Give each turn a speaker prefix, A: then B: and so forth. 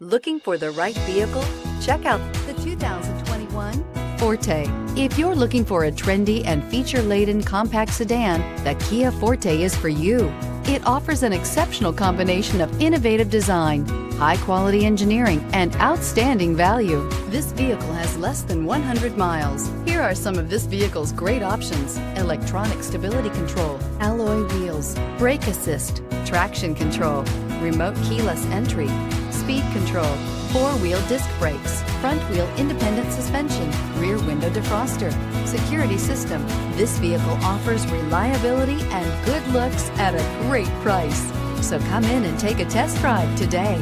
A: Looking for the right vehicle? Check out the 2021 Forte. If you're looking for a trendy and feature-laden compact sedan, the Kia Forte is for you. It offers an exceptional combination of innovative design, high-quality engineering, and outstanding value. This vehicle has less than 100 miles. Here are some of this vehicle's great options: electronic stability control, alloy wheels, brake assist, traction control, remote keyless entry, speed control, four-wheel disc brakes, front-wheel independent suspension, rear window defroster, security system. This vehicle offers reliability and good looks at a great price. So come in and take a test drive today.